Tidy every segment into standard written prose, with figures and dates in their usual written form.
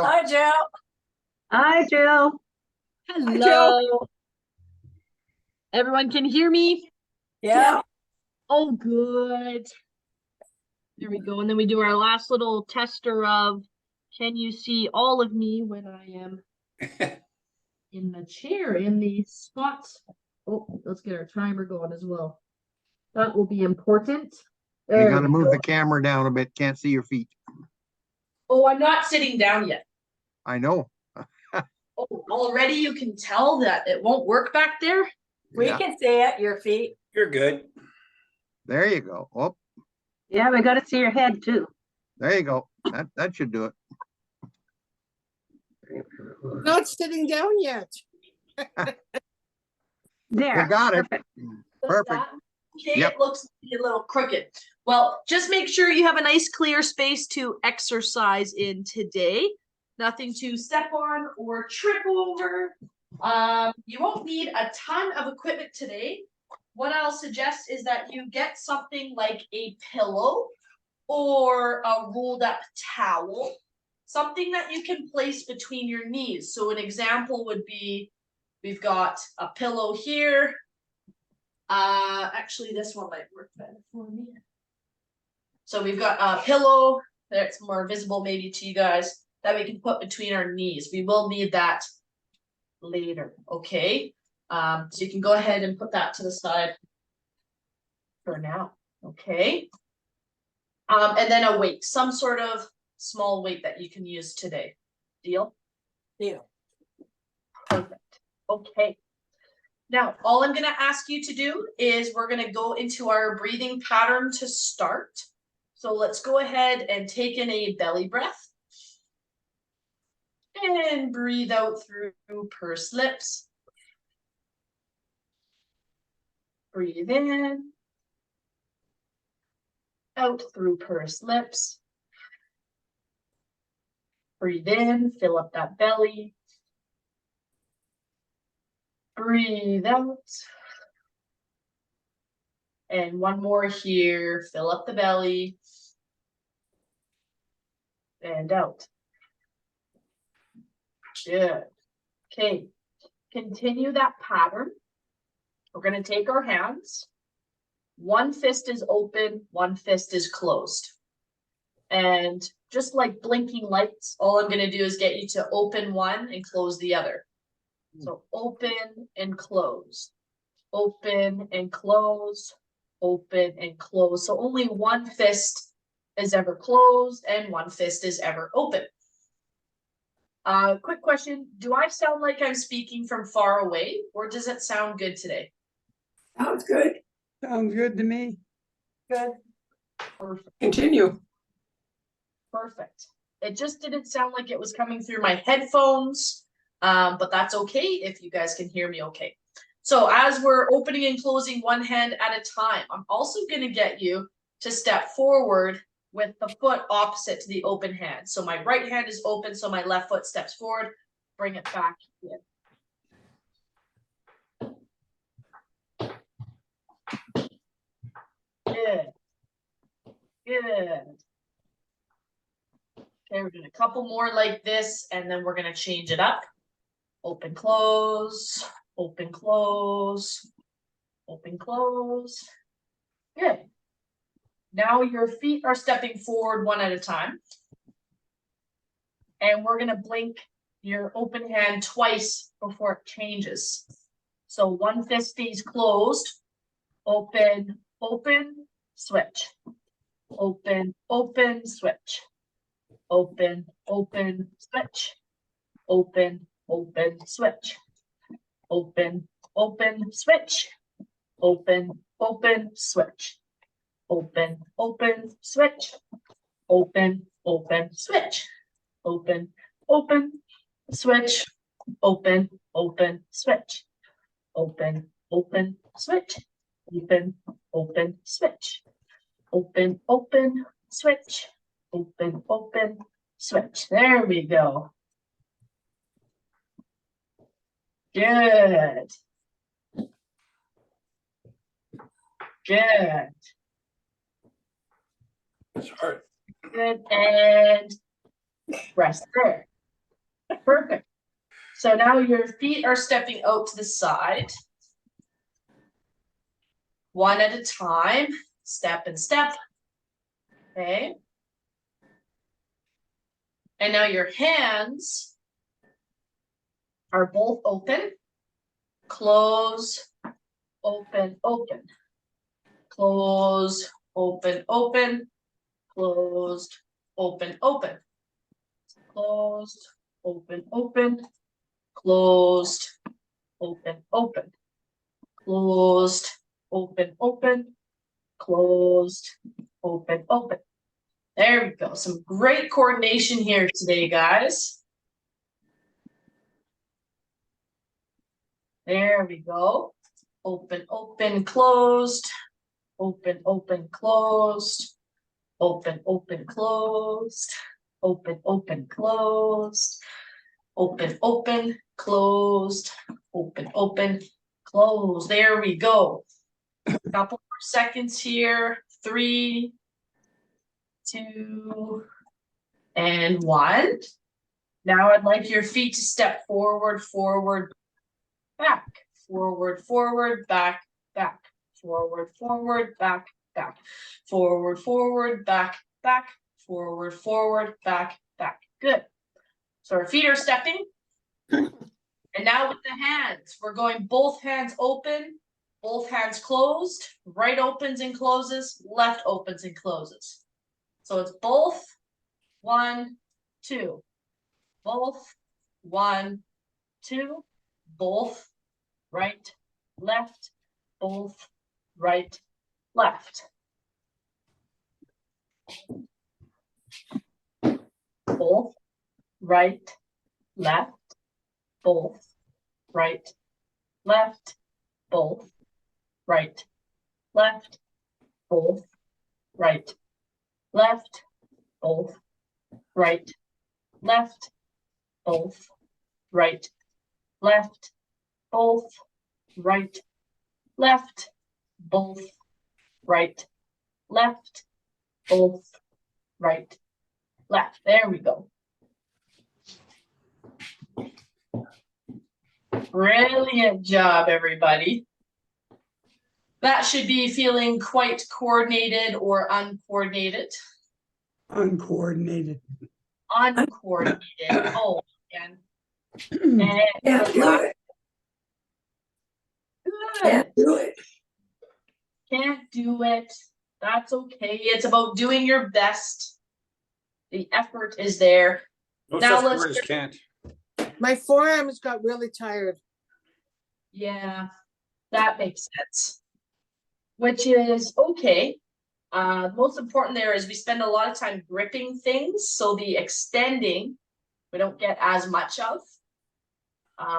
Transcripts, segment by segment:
Hi, Joe. Hi, Jill. Hi, Joe. Hello. Everyone can hear me? Yeah. Oh, good. There we go. And then we do our last little tester of can you see all of me when I am in the chair, in the spots? Oh, let's get our timer going as well. That will be important. You There gotta we move go. the camera down a bit. Can't see your feet. Oh, I'm not sitting down yet. I know. Oh, already you can tell that it won't work back there. We Yeah, can see it, your feet. You're good. there you go. Oh, Yeah, we got to see your head too. there you go. That should do it. Not sitting down yet. There. You got it. Perfect. Perfect. Okay, Yep. it looks a little crooked. Well, just make sure you have a nice clear space to exercise in today. Nothing to step on or trip over. You won't need a ton of equipment today. What I'll suggest is that you get something like a pillow or a rolled up towel, something that you can place between your knees. So an example would be, we've got a pillow here. Actually, this one might work better for me. So we've got a pillow that's more visible maybe to you guys that we can put between our knees. We will need that later, okay? So you can go ahead and put that to the side for now, okay? And then a weight, some sort of small weight that you can use today. Deal? Deal. Perfect. Okay. Now, all I'm going to ask you to do is we're going to go into our breathing pattern to start. So let's go ahead and take in a belly breath. And breathe out through pursed lips. Breathe in. Out through pursed lips. Breathe in, fill up that belly. Breathe out. And one more here, fill up the belly. And out. Good. Okay, continue that pattern. We're going to take our hands. One fist is open, one fist is closed. And just like blinking lights, all I'm going to do is get you to open one and close the other. So open and close. Open and close. Open and close. So only one fist is ever closed and one fist is ever open. Quick question. Do I sound like I'm speaking from far away or does it sound good today? Sounds good. Sounds good to me. Good. Perfect. Continue. Perfect. It just didn't sound like it was coming through my headphones, but that's okay if you guys can hear me okay. So as we're opening and closing one hand at a time, I'm also going to get you to step forward with the foot opposite to the open hand. So my right hand is open, so my left foot steps forward, bring it back in. Good. Good. Okay, we're doing a couple more like this, and then we're going to change it up. Open, close, open, close, open, close. Good. Now your feet are stepping forward one at a time. And we're going to blink your open hand twice before it changes. So one fist stays closed. Open, open, switch. Open, open, switch. Open, open, switch. Open, open, switch. Open, open, switch. Open, open, switch. Open, open, switch. Open, open, switch. Open, open, switch. Open, open, switch. Open, open, switch. Open, open, switch. Open, open, switch. Open, open, switch. There we go. Good. Good. It's hard. Good. And rest there. Perfect. So now your feet are stepping out to the side. One at a time, step and step. Okay. And now your hands are both open. Close, open, open. Close, open, open. Closed, open, open. Closed, open, open. Closed, open, open. Closed, open, open. Closed, open, open. There we go. Some great coordination here today, guys. There we go. Open, open, closed. Open, open, closed. Open, open, closed. Open, open, closed. Open, open, closed. Open, open, closed. There we go. Couple more seconds here. 3, 2, and 1. Now I'd like your feet to step forward, forward, back, forward, forward, back, back, forward, forward, back, back, forward, forward, back, back, forward, forward, back, back. Good. So our feet are stepping. And now with the hands, we're going both hands open, both hands closed, right opens and closes, left opens and closes. So it's both, 1, 2, both, 1, 2, both, right, left, both, right, left. Both, right, left, both, right, left, both, right, left, both, right, left, both, right, left, both, right, left, both, right, left, both, right, left, both, right, left. There we go. Brilliant job, everybody. That should be feeling quite coordinated or uncoordinated. Uncoordinated. Uncoordinated. Oh, man. Can't do it. Good. Can't do it. Can't do it. That's okay. It's about doing your best. The effort is there. No Now such let's word as can't. My forearms got really tired. Yeah, that makes sense. Which is okay. Most important there is we spend a lot of time gripping things, so the extending we don't get as much of.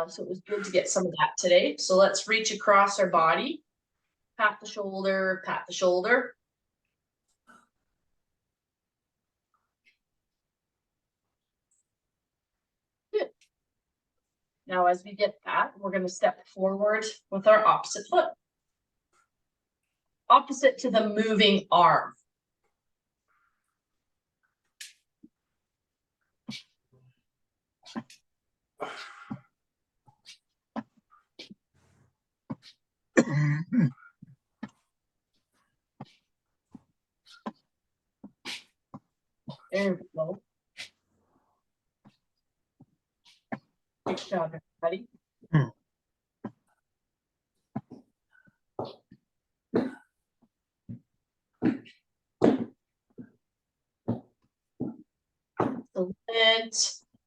So it was good to get some of that today. So let's reach across our body. Pat the shoulder, pat the shoulder. Good. Now as we get that, we're going to step forward with our opposite foot. Opposite to the moving arm. There we go. Good job, everybody.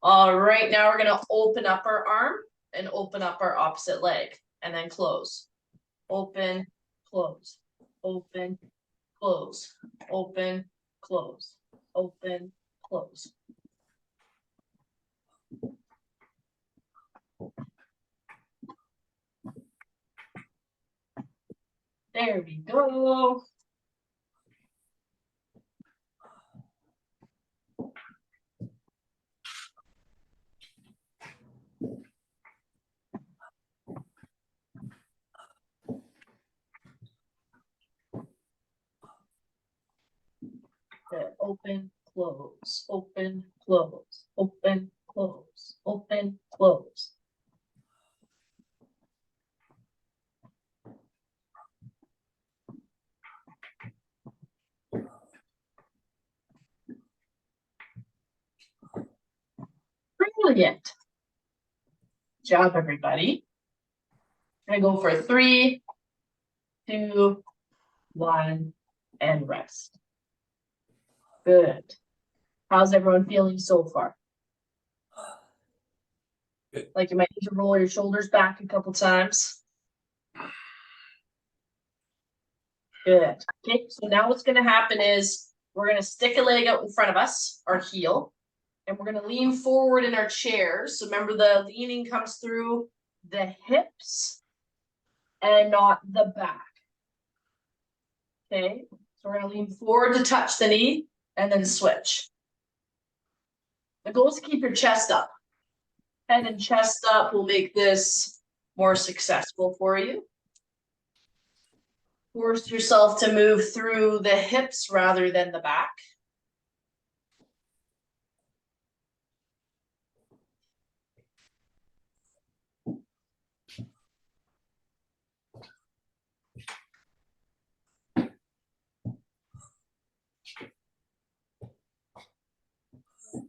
All right, now we're gonna open up our arm and open up our opposite leg and then close. Open, close, open, close, open, close, open, close. There we go. Open, close, open, close, open, close, close, open, close. Brilliant. Good job, everybody. I'm gonna go for 3, 2, 1, and rest. Good. How's everyone feeling so far? Good. Like you might need to roll your shoulders back a couple times. Good. Okay, so now what's gonna happen is we're gonna stick a leg out in front of us, our heel, and we're gonna lean forward in our chairs. So remember, the leaning comes through the hips and not the back. Okay, so we're gonna lean forward to touch the knee and then switch. The goal is to keep your chest up. Head and chest up will make this more successful for you. Force yourself to move through the hips rather than the back.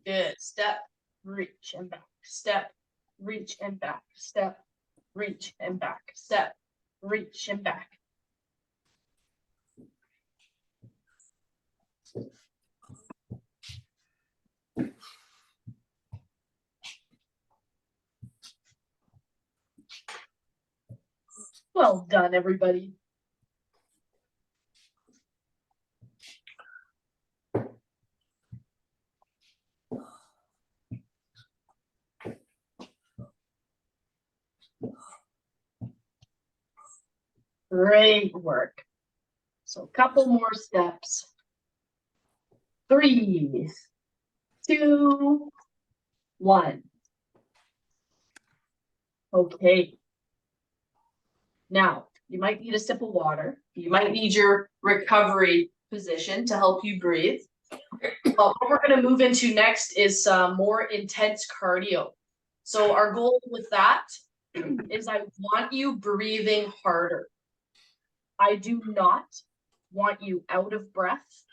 Good. Step, reach and back. Step, reach and back. Step, reach and back. Step, reach and back. Well done, everybody. Great work. So a couple more steps. 3, 2, 1. Okay. Now, you might need a sip of water. You might need your recovery position to help you breathe. But what we're going to move into next is some more intense cardio. So our goal with that is I want you breathing harder. I do not want you out of breath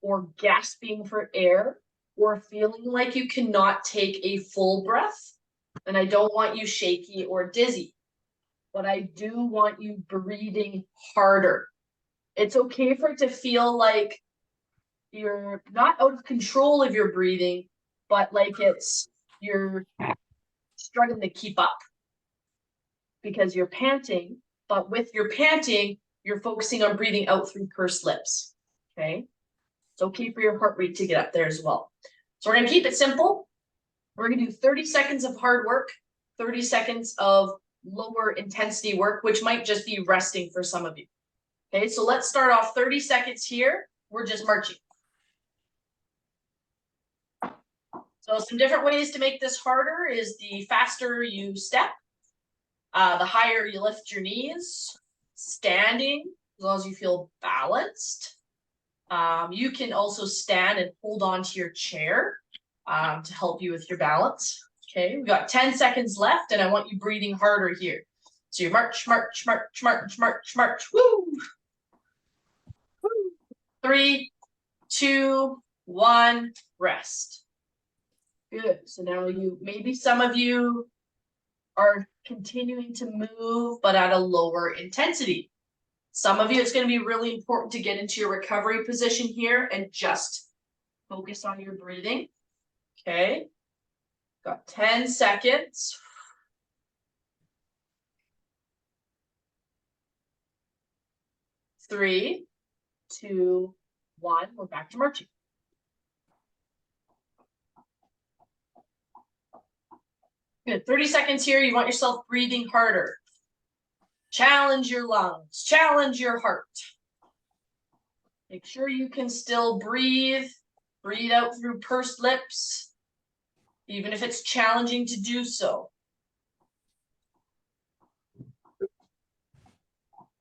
or gasping for air or feeling like you cannot take a full breath. And I don't want you shaky or dizzy. But I do want you breathing harder. It's okay for it to feel like you're not out of control of your breathing, but like you're struggling to keep up because you're panting, but with your panting, you're focusing on breathing out through pursed lips, okay? It's okay for your heart rate to get up there as well. So we're gonna keep it simple. We're gonna do 30 seconds of hard work, 30 seconds of lower intensity work, which might just be resting for some of you. Okay, so let's start off 30 seconds here. We're just marching. So some different ways to make this harder is the faster you step, the higher you lift your knees, standing, as long as you feel balanced. You can also stand and hold on to your chair to help you with your balance. Okay, we've got 10 seconds left and I want you breathing harder here. So you march, march, march, march, march, march, woo! 3, 2, 1, rest. Good, so now maybe some of you are continuing to move, but at a lower intensity. Some of you, it's gonna be really important to get into your recovery position here and just focus on your breathing. Okay, got 10 seconds. 3, 2, 1, we're back to marching. Good, 30 seconds here, you want yourself breathing harder. Challenge your lungs, challenge your heart. Make sure you can still breathe. Breathe out through pursed lips, even if it's challenging to do so.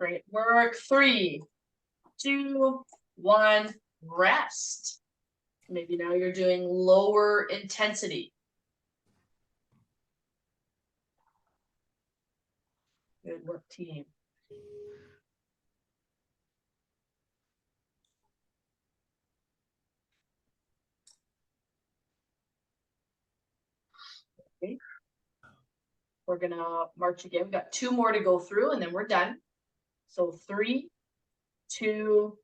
Great work. 3, 2, 1, rest. Maybe now you're doing lower intensity. Good work, team. Okay. We're gonna march again. We've got 2 more to go through and then we're done. So 3, 2,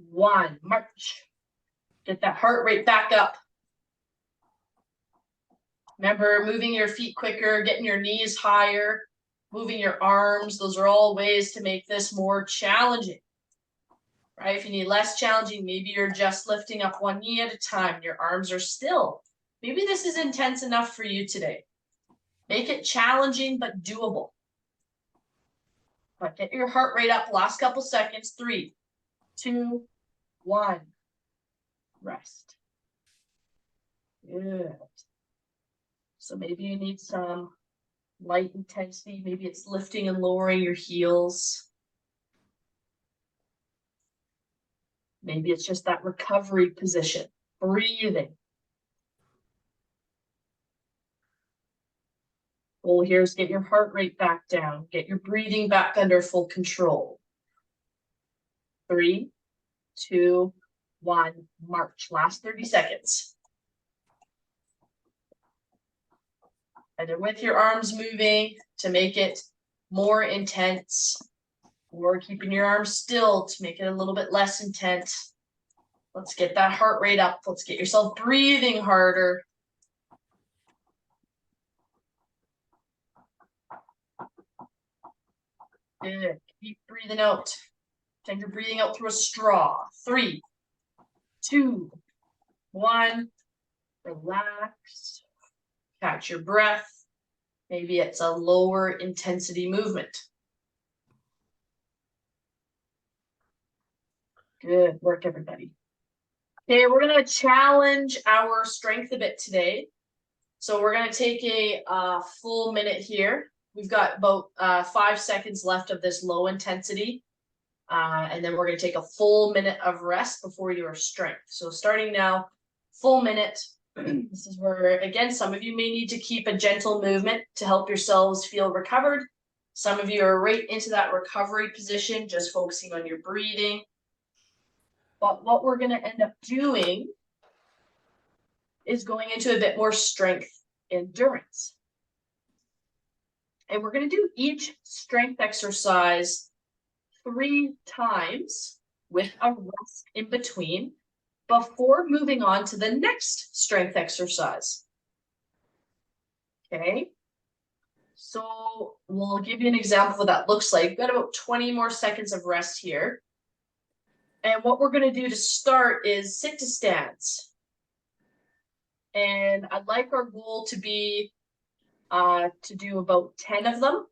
1, march. Get that heart rate back up. Remember, moving your feet quicker, getting your knees higher, moving your arms. Those are all ways to make this more challenging. Right? If you need less challenging, maybe you're just lifting up one knee at a time. Your arms are still. Maybe this is intense enough for you today. Make it challenging but doable. But get your heart rate up. Last couple seconds. 3, 2, 1. Rest. Good. So maybe you need some light intensity. Maybe it's lifting and lowering your heels. Maybe it's just that recovery position. Breathing. Goal here is get your heart rate back down. Get your breathing back under full control. 3, 2, 1, march. Last 30 seconds. Either with your arms moving to make it more intense, or keeping your arms still to make it a little bit less intense. Let's get that heart rate up. Let's get yourself breathing harder. Good. Keep breathing out. Pretend you're breathing out through a straw. 3, 2, 1. Relax. Catch your breath. Maybe it's a lower intensity movement. Good work, everybody. Okay, we're going to challenge our strength a bit today. So we're going to take a full minute here. We've got about 5 seconds left of this low intensity. And then we're going to take a full minute of rest before your strength. So starting now, full minute. This is where, again, some of you may need to keep a gentle movement to help yourselves feel recovered. Some of you are right into that recovery position, just focusing on your breathing. But what we're going to end up doing is going into a bit more strength endurance. And we're going to do each strength exercise 3 times with a rest in between before moving on to the next strength exercise. Okay. So we'll give you an example of what that looks like. We've got about 20 more seconds of rest here. And what we're going to do to start is sit to stands. And I'd like our goal to be to do about 10 of them.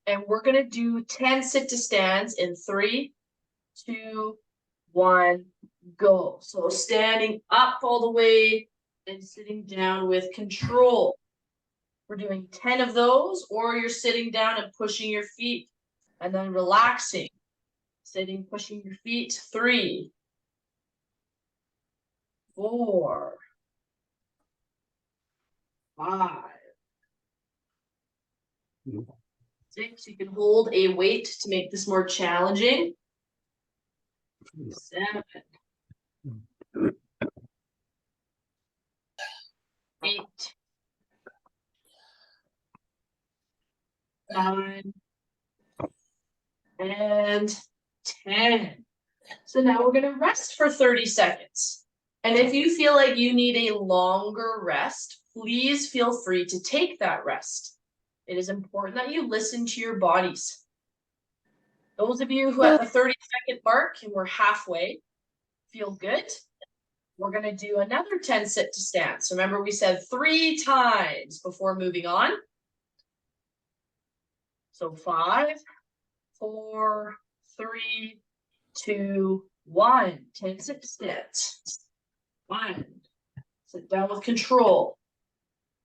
And we're going to do 10 sit to stands in 3, 2, 1, go. So standing up all the way and sitting down with control. We're doing 10 of those, or you're sitting down and pushing your feet and then relaxing. Sitting, pushing your feet. 3, 4, 5, 6. You can hold a weight to make this more challenging. 7, 8, 9, and 10. So now we're going to rest for 30 seconds. And if you feel like you need a longer rest, please feel free to take that rest. It is important that you listen to your bodies. Those of you who at the 30-second mark and we're halfway, feel good. We're going to do another 10 sit to stand. So remember, we said 3 times before moving on. So 5, 4, 3, 2, 1. 10 sit to stands. 1. Sit down with control.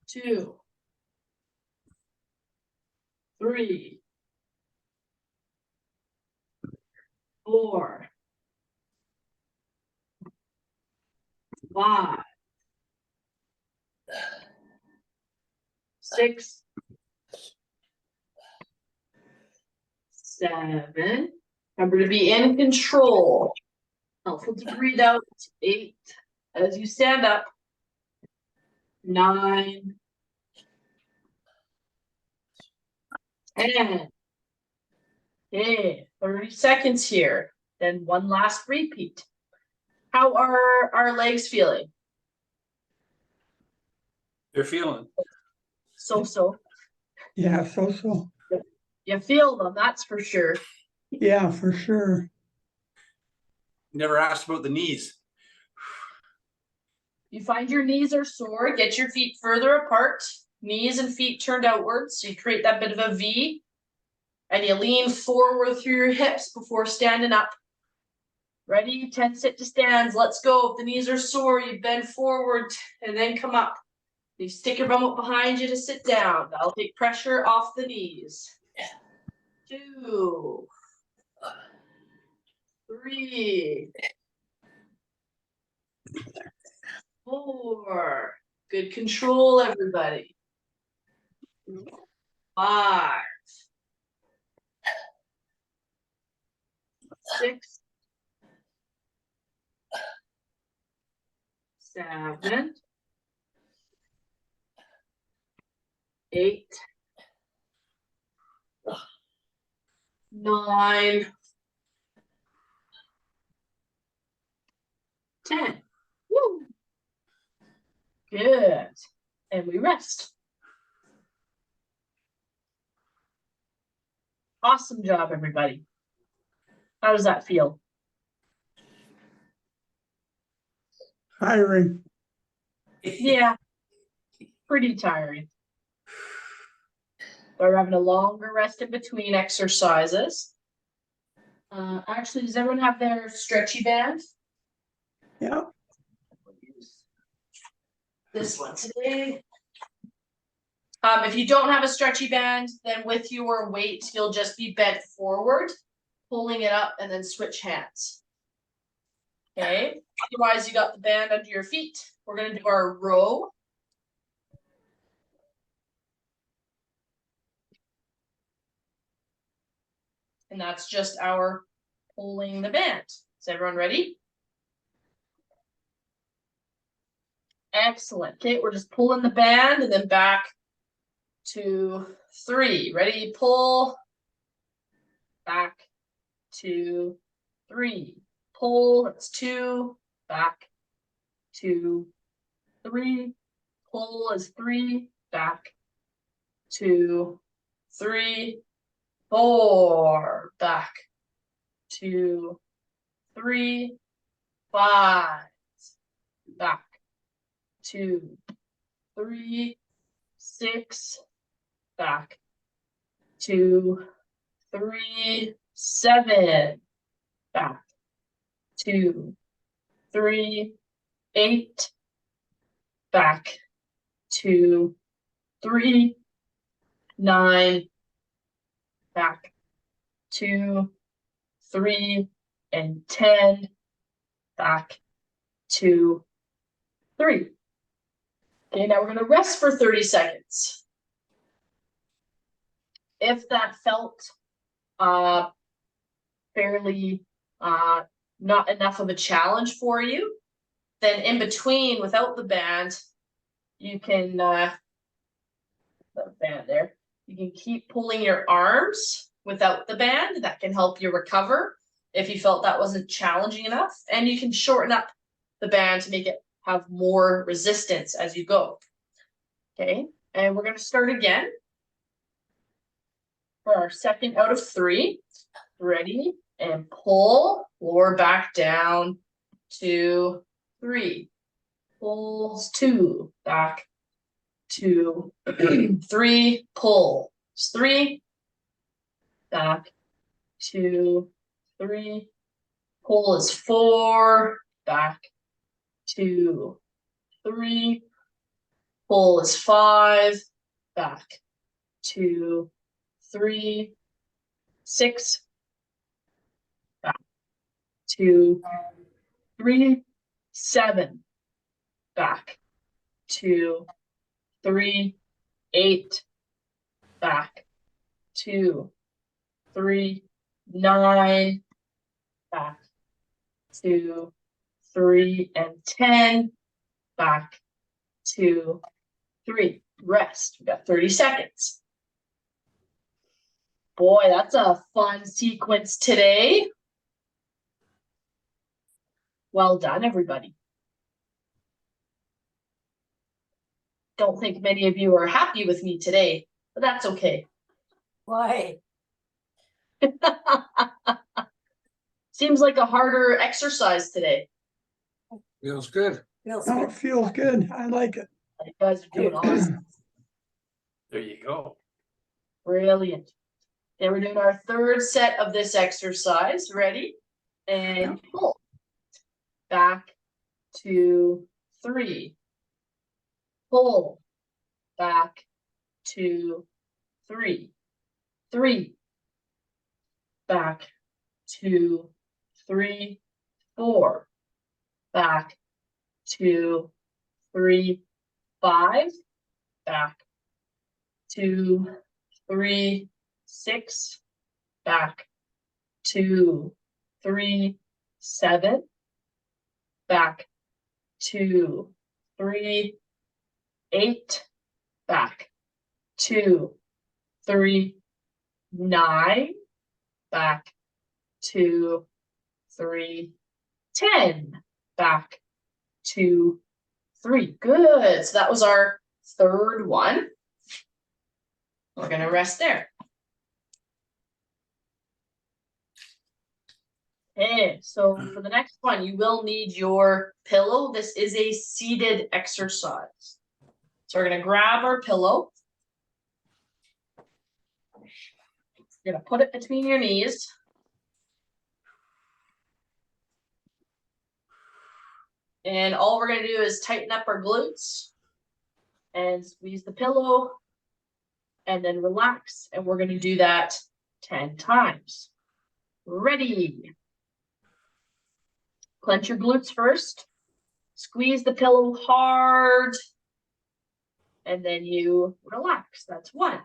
2, 3, 4, 5, 6, 7. Remember to be in control. Helpful to breathe out. 8. As you stand up. 9. 10. Okay, 30 seconds here. Then one last repeat. How are our legs feeling? They're feeling. So. Yeah, so. You feel them, that's for sure. Yeah, for sure. Never asked about the knees. You find your knees are sore, get your feet further apart, knees and feet turned outwards. So you create that bit of a V. And you lean forward through your hips before standing up. Ready? 10 sit to stands. Let's go. If the knees are sore, you bend forward and then come up. You stick your bum up behind you to sit down. That'll take pressure off the knees. 2, 3, 4. Good control, everybody. 5, 6, 7, 8, 9, 10. Woo. Good. And we rest. Awesome job, everybody. How does that feel? Tiring. Yeah, pretty tiring. But we're having a longer rest in between exercises. Actually, does everyone have their stretchy band? Yeah. This one today. If you don't have a stretchy band, then with your weight, you'll just be bent forward, pulling it up, and then switch hands. Okay. Otherwise, you got the band under your feet. We're going to do our row. And that's just our pulling the band. Is everyone ready? Excellent. Okay, we're just pulling the band and then back to 3. Ready? Pull. Back to 3. Pull. That's 2. Back to 3. Pull is 3. Back to 3. 4. Back to 3. 5. Back 2, 3, 6. Back 2, 3, 7. Back 2, 3, 8. Back 2, 3, 9. Back 2, 3, and 10. Back 2, 3. Okay, now we're going to rest for 30 seconds. If that felt fairly not enough of a challenge for you, then in between, without the band, you can the band there. You can keep pulling your arms without the band. That can help you recover if you felt that wasn't challenging enough. And you can shorten up the band to make it have more resistance as you go. Okay, and we're going to start again for our second out of 3. Ready? And pull, lower back down, 2, 3. Pulls 2, back 2, 3, pull. 3, back 2, 3. Pull is 4, back 2, 3. Pull is 5, back 2, 3, 6. Back 2, 3, 7. Back 2, 3, 8. Back 2, 3, 9, back, 2, 3, and 10, back, 2, 3. Rest. We got 30 seconds. Boy, that's a fun sequence today. Well done, everybody. Don't think many of you are happy with me today, but that's okay. Why? Seems like a harder exercise today. Feels good. Feels No, it feels good. I like it. You guys are doing awesome. There you go. Brilliant. Okay, we're doing our third set of this exercise. Ready? And pull. Back, 2, 3. Pull. Back, 2, 3. 3. Back, 2, 3, 4. Back, 2, 3, 5. Back, 2, 3, 6. Back, 2, 3, 7. Back, 2, 3, 8. Back, 2, 3, 9. Back, 2, 3, 10. Back, 2, 3. Good. So that was our third one. We're going to rest there. Okay, so for the next one, you will need your pillow. This is a seated exercise. So we're going to grab our pillow. You're going to put it between your knees. And all we're going to do is tighten up our glutes and squeeze the pillow and then relax. And we're going to do that 10 times. Ready. Clench your glutes first. Squeeze the pillow hard. And then you relax. That's 1.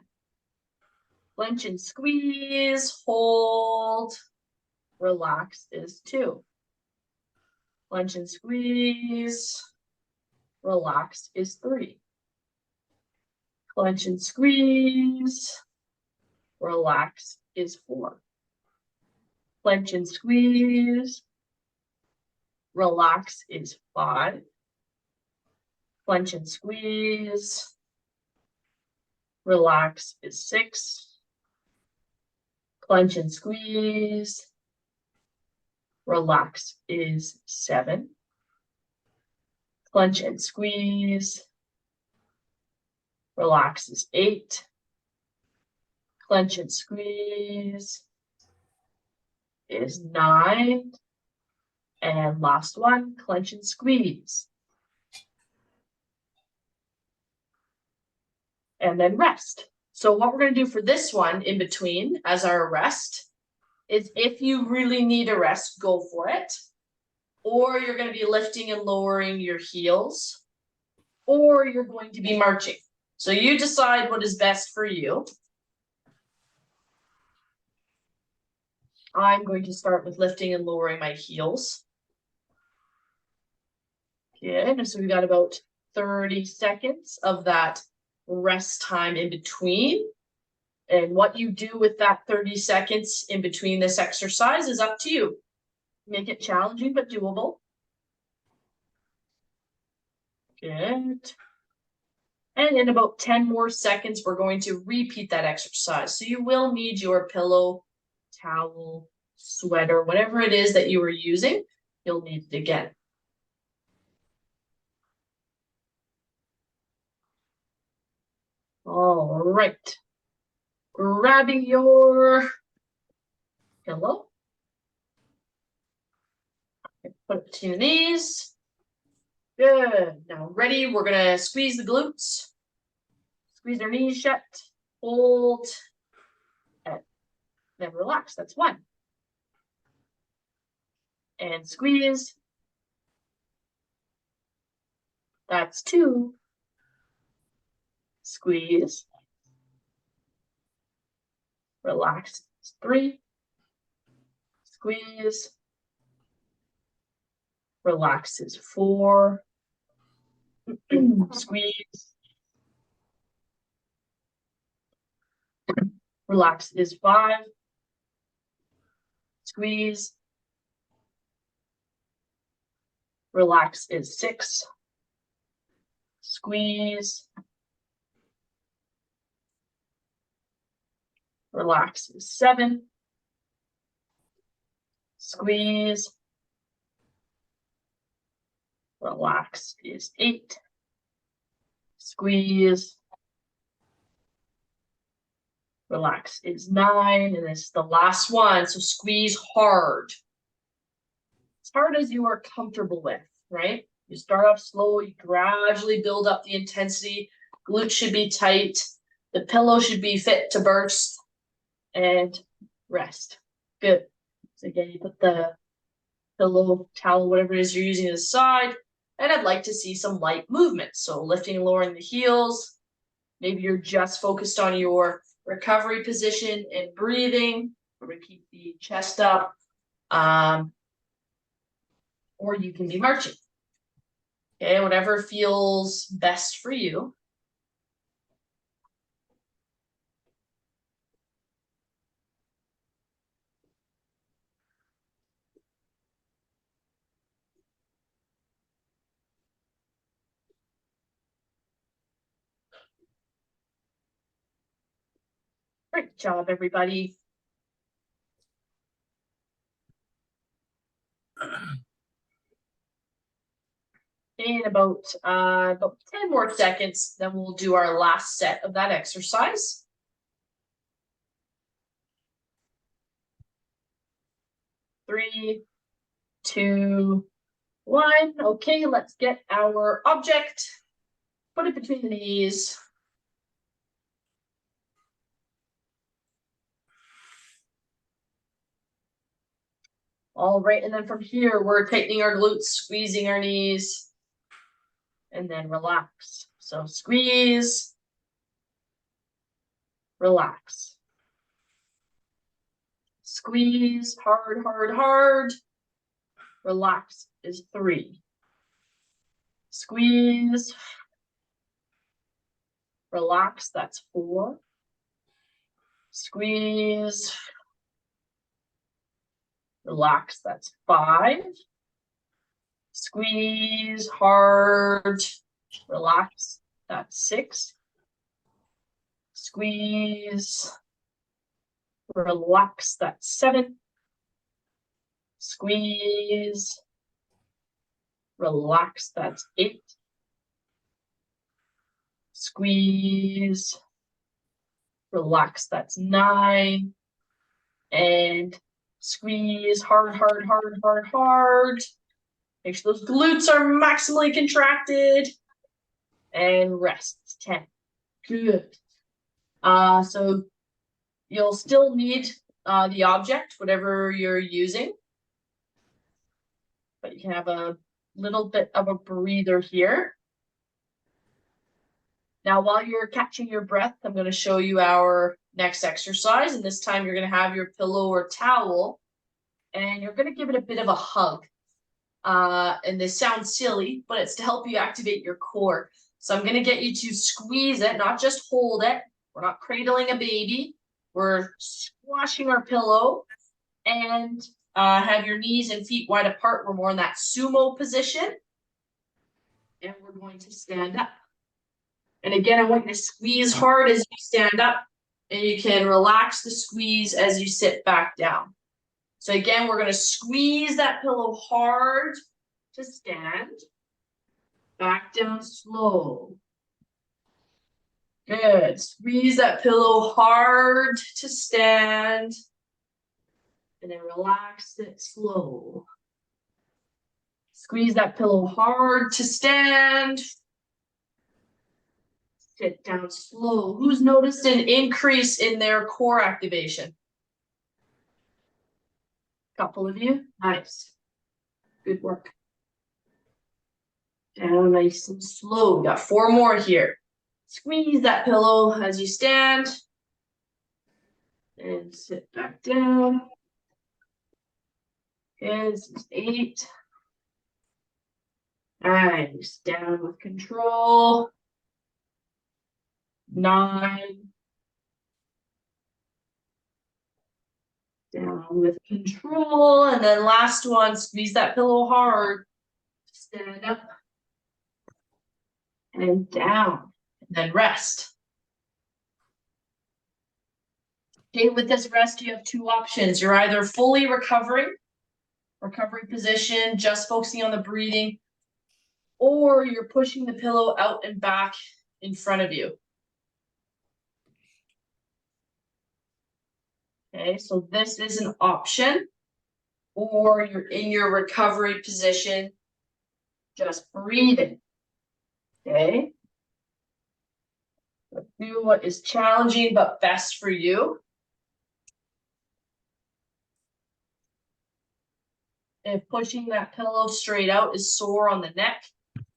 Clench and squeeze, hold, relax is 2. Clench and squeeze, relax is 3. Clench and squeeze, relax is 4. Clench and squeeze, relax is 5. Clench and squeeze, relax is 6. Clench and squeeze, relax is 7. Clench and squeeze, relax is 8. Clench and squeeze is 9. And last one, clench and squeeze. And then rest. So what we're going to do for this one in between as our rest is if you really need a rest, go for it. Or you're going to be lifting and lowering your heels. Or you're going to be marching. So you decide what is best for you. I'm going to start with lifting and lowering my heels. Okay, so we got about 30 seconds of that rest time in between. And what you do with that 30 seconds in between this exercise is up to you. Make it challenging but doable. Good. And in about 10 more seconds, we're going to repeat that exercise. So you will need your pillow, towel, sweater, whatever it is that you are using, you'll need it again. All right. Grabbing your pillow. Put it between your knees. Good. Now ready, we're gonna squeeze the glutes. Squeeze their knees shut. Hold. And then relax. That's 1. And squeeze. That's 2. Squeeze. Relax. is 3. Squeeze. Relax is 4. Squeeze. Relax is 5. Squeeze. Relax is 6. Squeeze. Relax is 7. Squeeze. Relax is 8. Squeeze. Relax is 9. And this is the last one. So squeeze hard. As hard as you are comfortable with, right? You start off slow, you gradually build up the intensity. Glutes should be tight. The pillow should be fit to burst. And rest. Good. So again, you put the pillow, towel, whatever it is you're using to the side. And I'd like to see some light movement. So lifting and lowering the heels. Maybe you're just focused on your recovery position and breathing. We're going to keep the chest up. Or you can be marching. Okay, whatever feels best for you. Great job, everybody. In about 10 more seconds, then we'll do our last set of that exercise. Three, 2, 1. Okay, let's get our object. Put it between the knees. All right, and then from here, we're tightening our glutes, squeezing our knees, and then relax. So squeeze, relax. Squeeze, hard, hard, hard. Relax is 3. Squeeze. Relax, that's 4. Squeeze. Relax, that's 5. Squeeze hard. Relax, that's 6. Squeeze. Relax, that's 7. Squeeze. Relax, that's 8. Squeeze. Relax, that's 9. And squeeze hard, hard, hard, hard, hard. Make sure those glutes are maximally contracted. And rest, 10. Good. So you'll still need the object, whatever you're using. But you can have a little bit of a breather here. Now, while you're catching your breath, I'm going to show you our next exercise. And this time you're going to have your pillow or towel. And you're going to give it a bit of a hug. And this sounds silly, but it's to help you activate your core. So I'm going to get you to squeeze it, not just hold it. We're not cradling a baby. We're squashing our pillow and have your knees and feet wide apart. We're more in that sumo position. And we're going to stand up. And again, I want you to squeeze hard as you stand up. And you can relax the squeeze as you sit back down. So again, we're going to squeeze that pillow hard to stand. Back down slow. Good. Squeeze that pillow hard to stand. And then relax it slow. Squeeze that pillow hard to stand. Sit down slow. Who's noticed an increase in their core activation? Couple of you. Nice. Good work. Down nice and slow. We got 4 more here. Squeeze that pillow as you stand. And sit back down. Okay, this is 8. Nice, down with control. 9. Down with control, and then last one, squeeze that pillow hard. Stand up. And down, and then rest. Okay, with this rest, you have 2 options. You're either fully recovering, recovery position, just focusing on the breathing, or you're pushing the pillow out and back in front of you. Okay, so this is an option, or you're in your recovery position, just breathing. Okay. Do what is challenging but best for you. If pushing that pillow straight out is sore on the neck,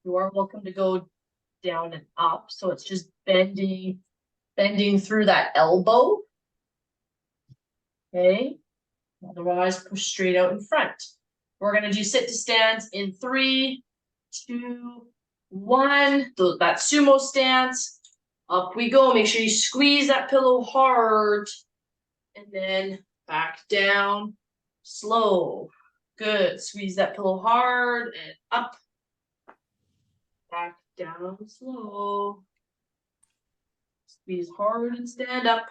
you are welcome to go down and up. So it's just bending through that elbow. Okay. Otherwise, push straight out in front. We're going to do sit to stands in 3, 2, 1. That sumo stance. Up we go. Make sure you squeeze that pillow hard. And then back down. Slow. Good. Squeeze that pillow hard and up. Back down slow. Squeeze hard and stand up.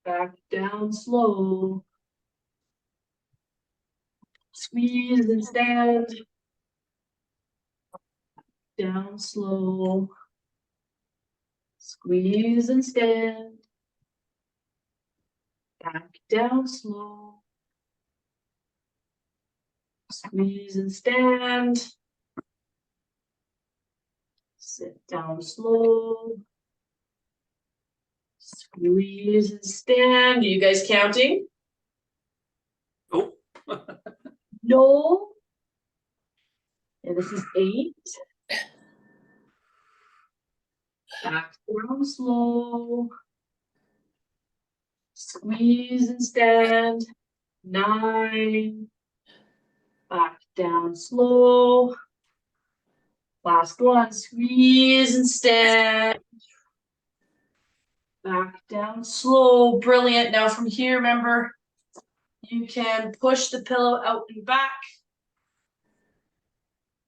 Back down slow. Squeeze and stand. Down slow. Squeeze and stand. Back down slow. Squeeze and stand. Sit down slow. Squeeze and stand. Are you guys counting? Oh. No. And this is 8. Back down slow. Squeeze and stand. 9. Back down slow. Last one. Squeeze and stand. Back down slow. Brilliant. Now from here, remember, you can push the pillow out and back.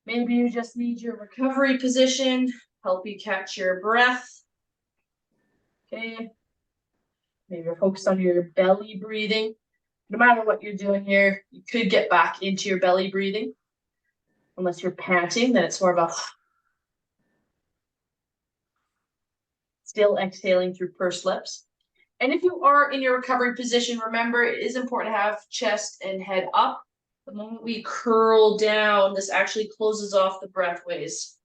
Maybe you just need your recovery position, help you catch your breath. Okay. Maybe you're focused on your belly breathing. No matter what you're doing here, you could get back into your belly breathing. Unless you're panting, then it's more of a still exhaling through pursed lips. And if you are in your recovery position, remember it is important to have chest and head up. The moment we curl down, this actually closes off the breathways.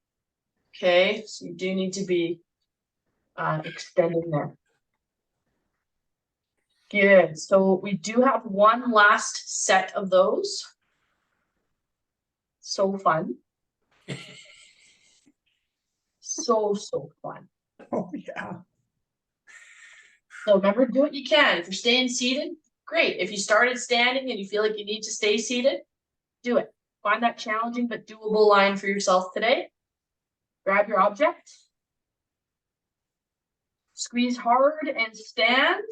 Okay, so you do need to be extending there. Good, so we do have one last set of those. So fun. So fun. Oh, yeah. So remember, do what you can. If you're staying seated, great. If you started standing and you feel like you need to stay seated, do it. Find that challenging but doable line for yourself today. Grab your object. Squeeze hard and stand.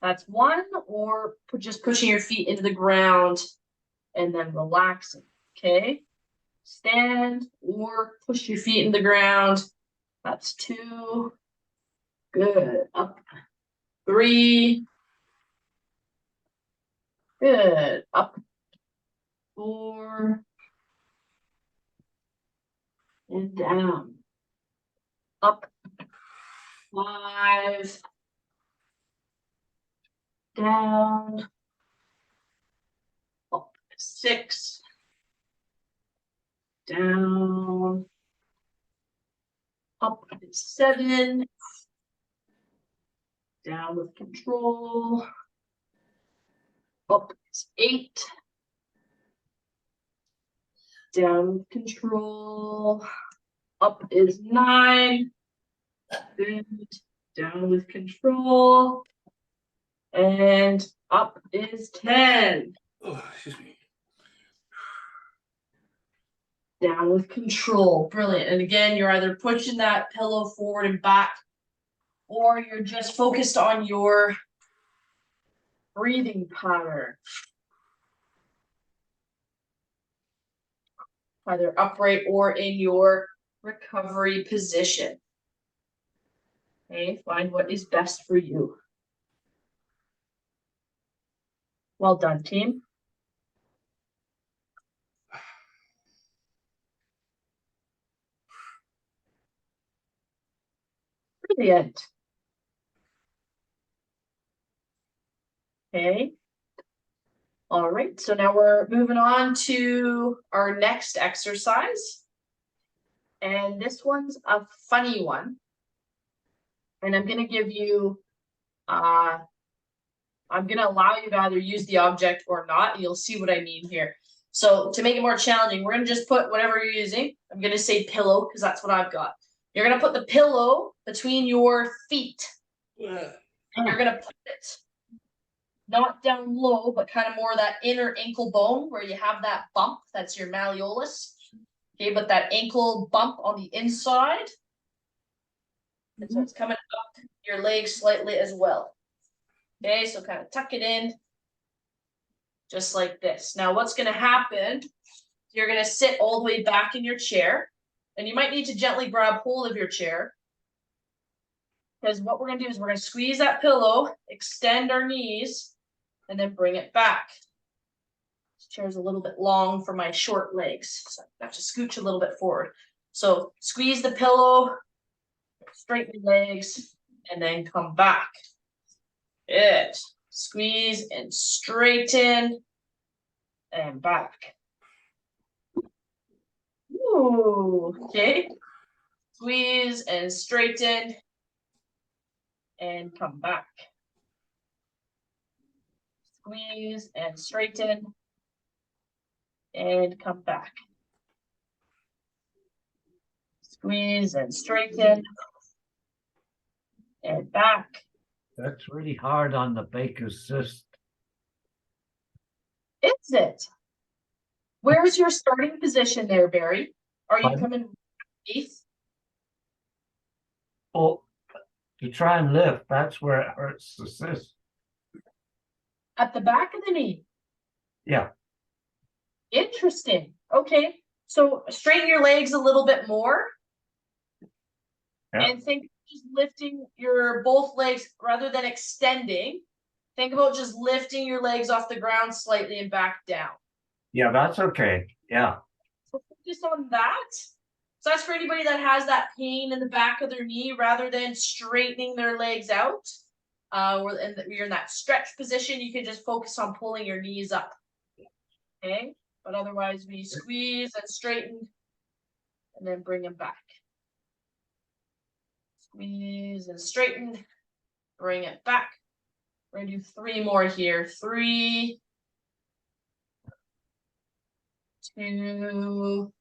That's 1, or just pushing your feet into the ground and then relaxing. Okay. Stand or push your feet in the ground. That's 2. Good. Up. 3. Good. Up. 4. And down. Up. 5. Down. Up. 6. Down. Up. 7. Down with control. Up is 8. Down with control. Up is 9. Good. Down with control. And up is 10. Oh, excuse me. Down with control. Brilliant. And again, you're either pushing that pillow forward and back, or you're just focused on your breathing pattern. Either upright or in your recovery position. Okay, find what is best for you. Well done, team. Brilliant. Okay. All right, so now we're moving on to our next exercise. And this one's a funny one. And I'm gonna give you, I'm gonna allow you to either use the object or not, and you'll see what I mean here. So to make it more challenging, we're gonna just put whatever you're using. I'm gonna say pillow, because that's what I've got. You're gonna put the pillow between your feet. Yeah. And you're gonna put it not down low, but kind of more that inner ankle bone where you have that bump. That's your malleolus. Okay, but that ankle bump on the inside. And so it's coming up your leg slightly as well. Okay, so kind of tuck it in. Just like this. Now what's gonna happen, you're gonna sit all the way back in your chair. And you might need to gently grab hold of your chair. Because what we're gonna do is we're gonna squeeze that pillow, extend our knees, and then bring it back. This chair's a little bit long for my short legs, so I have to scooch a little bit forward. So squeeze the pillow, straighten your legs, and then come back. Good. Squeeze and straighten, and back. Ooh, okay. Squeeze and straighten, and come back. Squeeze and straighten, and come back. Squeeze and straighten, and back. That's really hard on the baker's cyst. Is it? Where's your starting position there, Barry? Are you Pardon? coming underneath? Oh, you try and lift, that's where it hurts the cyst. At the back of the knee? Yeah, Interesting. Okay, so straighten your legs a little bit more. Yeah. And think just lifting your both legs rather than extending. Think about just lifting your legs off the ground slightly and back down. yeah, that's okay. Yeah, So focus on that. So that's for anybody that has that pain in the back of their knee rather than straightening their legs out. Or you're in that stretch position, you can just focus on pulling your knees up. Okay, but otherwise we squeeze and straighten and then bring them back. Squeeze and straighten, bring it back. We're gonna do 3 more here. 3, 2,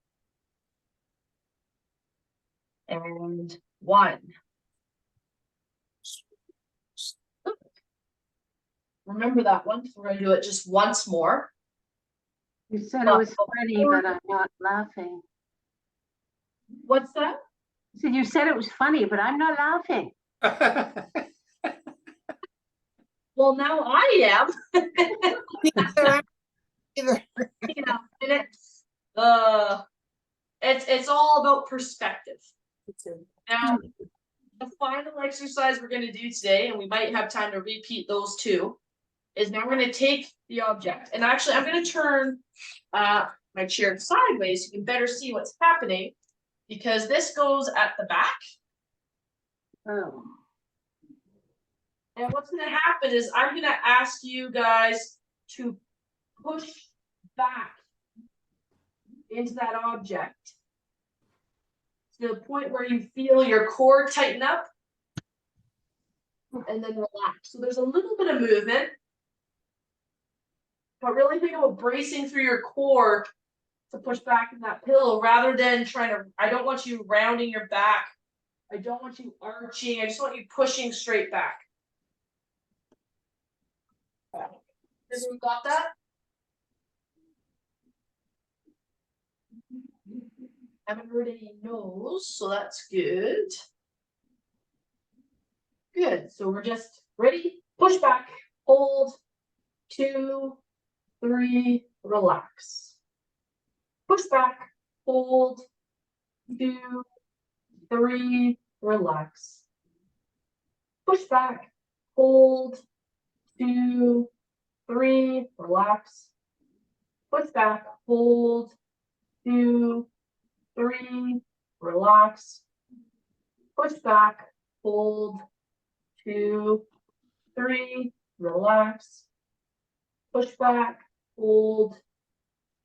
and 1. Remember that one. We're gonna do it just once more. You said it was funny, but I'm not laughing. What's that? I said, you said it was funny, but I'm not laughing. Well, now I am. Either. You know, and it's all about perspective. Now, the final exercise we're going to do today, and we might have time to repeat those two, is now we're going to take the object. And actually, I'm going to turn my chair sideways so you can better see what's happening, because this goes at the back. Oh. And what's going to happen is I'm going to ask you guys to push back into that object to the point where you feel your core tighten up and then relax. So there's a little bit of movement, but really think about bracing through your core to push back in that pillow rather than trying to, I don't want you rounding your back I don't want you arching. I just want you pushing straight back. Everyone got that? Haven't heard any no's, so that's good. Good, so we're just ready, push back, hold, 2, 3, relax. Push back, hold, 2, 3, relax. Push back, hold, 2, 3, relax. Push back, hold, 2, 3, relax. Push back, hold, 2, 3, relax. Push back, hold,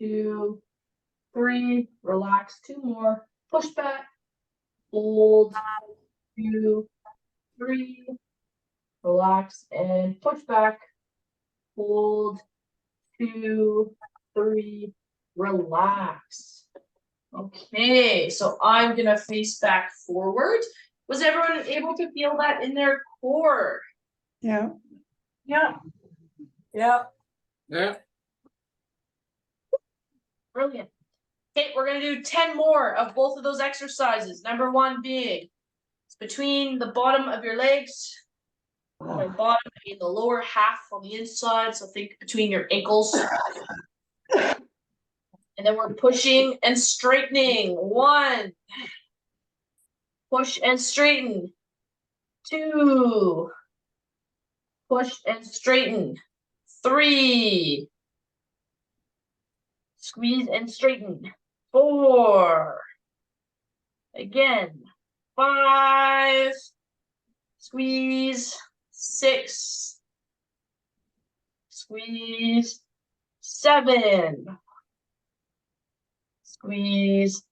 2, 3, relax. 2 more. Push back, hold, 2, 3, relax, and push back, hold, 2, 3, relax. Okay, so I'm gonna face back forward. Was everyone able to feel that in their core? Yeah, Yeah. Yeah. Yeah. Brilliant. Okay, we're gonna do 10 more of both of those exercises. Number 1 being it's between the bottom of your legs. By bottom, I mean the lower half on the inside, so think between your ankles. And then we're pushing and straightening. 1. Push and straighten. 2. Push and straighten. 3. Squeeze and straighten. 4. Again. 5. Squeeze. 6. Squeeze. 7. Squeeze.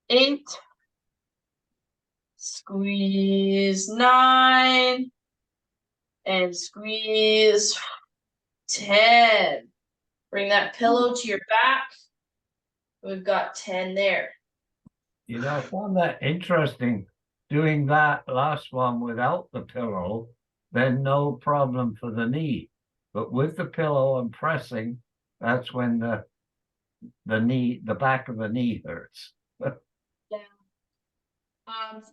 8. Squeeze. 9. And squeeze. 10. Bring that pillow to your back. We've got 10 there. You know, I found that interesting. Doing that last one without the pillow, then no problem for the knee. But with the pillow and pressing, that's when the knee, the back of the knee hurts.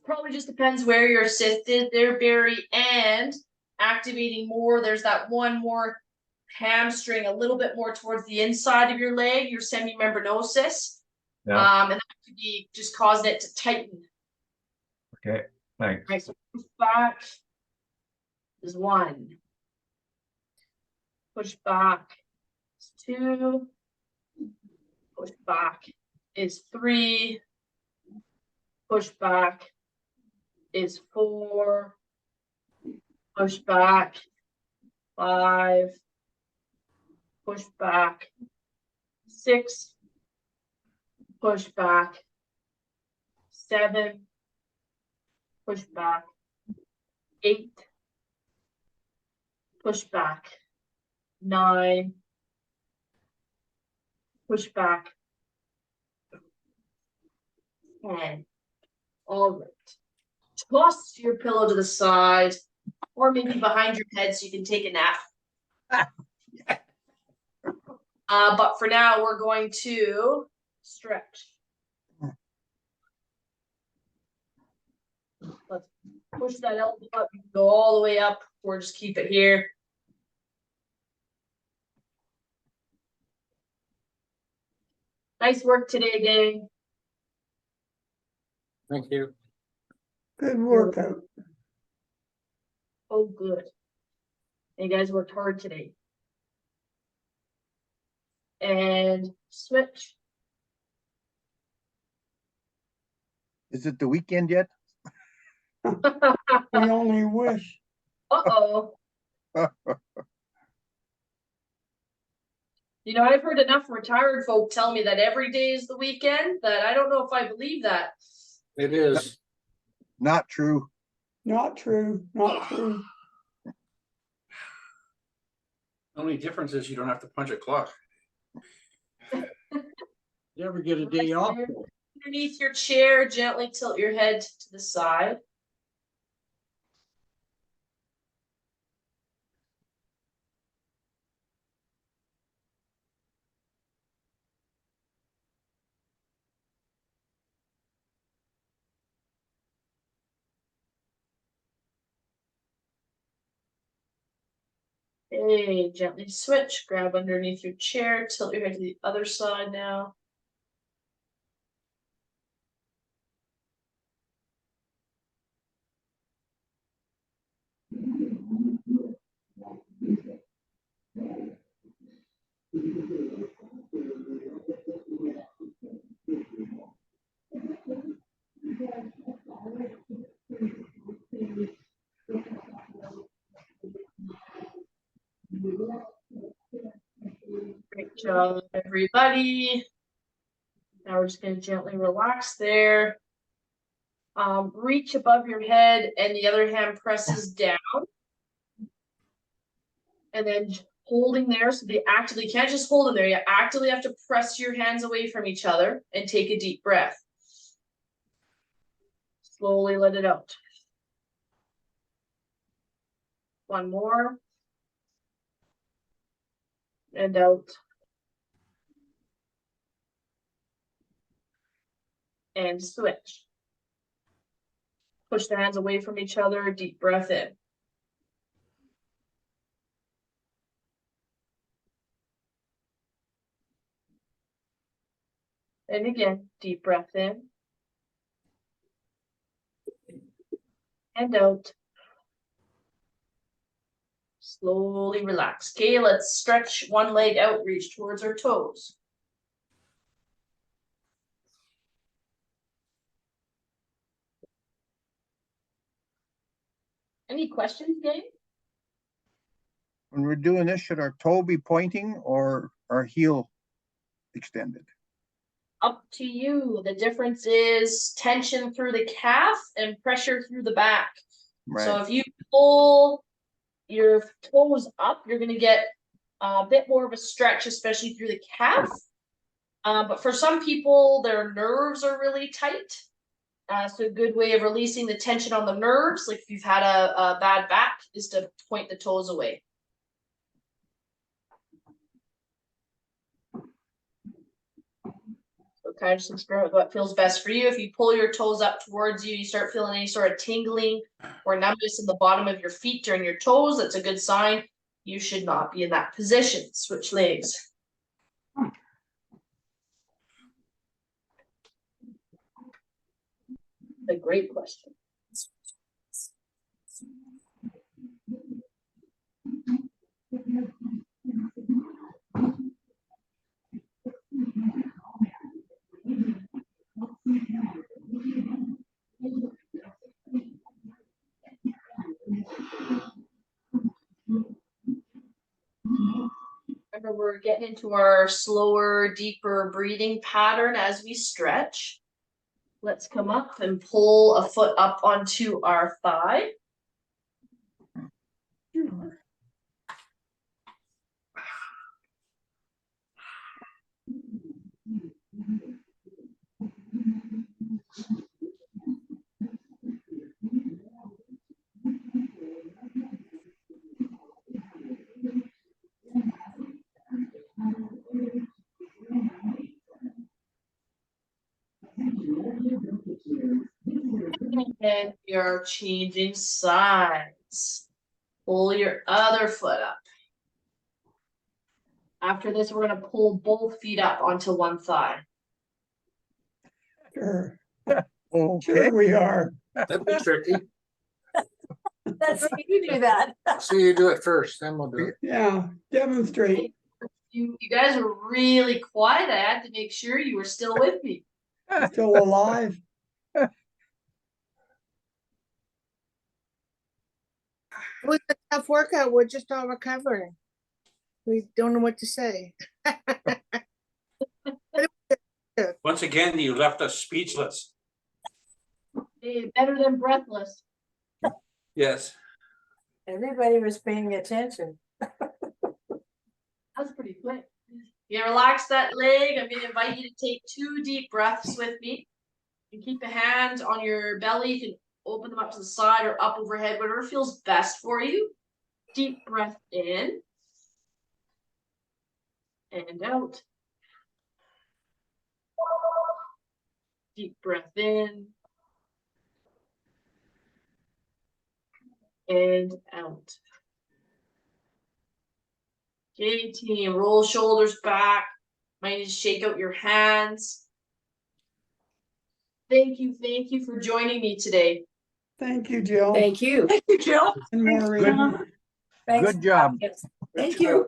Probably just depends where you're assisted there, Barry, and activating more. There's that one more hamstring a little bit more towards the inside of your leg, your semimembranosus. Yeah. And that could be just causing it to tighten. Okay, thanks. Right, so push back is 1. Push back is 2. Push back is 3. Push back is 4. Push back 5. Push back 6. Push back 7. Push back 8. Push back 9. Push back 10. All right. Toss your pillow to the side or maybe behind your head so you can take a nap. But for now, we're going to stretch. Let's push that elbow up. You can go all the way up, or just keep it here. Nice work today, gang. Thank you. good workout. Oh, good. You guys worked hard today. And switch. Is it the weekend yet? We only wish. Uh-oh. You know, I've heard enough retired folk tell me that every day is the weekend that I don't know if I believe that. It is. Not true. Not true, not true. The only difference is you don't have to punch a clock. You ever get a day off? Underneath your chair, gently tilt your head to the side. Okay, gently switch, grab underneath your chair, tilt your head to the other side now. Great job, everybody. Now we're just gonna gently relax there. Reach above your head and the other hand presses down. And then holding there, so they actively, you can't just hold them there, you actively have to press your hands away from each other and take a deep breath. Slowly let it out. One more. And out. And switch. Push the hands away from each other, deep breath in. And again, deep breath in. And out. Slowly relax. Okay, let's stretch one leg out, reach towards our toes. Any questions, gang? When we're doing this, should our toe be pointing or our heel extended? Up to you. The difference is tension through the calf and pressure through the back. So Right. if you pull your toes up, you're going to get a bit more of a stretch, especially through the calf. But for some people, their nerves are really tight. So a good way of releasing the tension on the nerves, like if you've had a bad back, is to point the toes away. So kind of just experiment with what feels best for you. If you pull your toes up towards you, you start feeling any sort of tingling or numbness in the bottom of your feet during your toes, that's a good sign. You should not be in that position. Switch legs. A great question. Remember, we're getting into our slower, deeper breathing pattern as we stretch. Let's come up and pull a foot up onto our thigh. Sure. And you're changing sides. Pull your other foot up. After this, we're going to pull both feet up onto one thigh. Sure, Okay. sure we are. That'd be tricky. Let's see you do that. See you do it first, then we'll do it. Yeah, demonstrate. You guys were really quiet. I had to make sure you were still with me. Still alive. It was a tough workout. We're just all recovering. We don't know what to say. Once again, you left us speechless. Hey, better than breathless. Yes. Everybody was paying attention. That's pretty quick. You relax that leg. I'm going to invite you to take 2 deep breaths with me. You keep a hand on your belly. You can open them up to the side or up overhead, whatever feels best for you. Deep breath in and out. Deep breath in and out. Okay, team, roll shoulders back. Might need to shake out your hands. Thank you for joining me today. Thank you, Jill. Thank you. Thank you, Jill. And Maureen. Thanks. Good job. Thank you.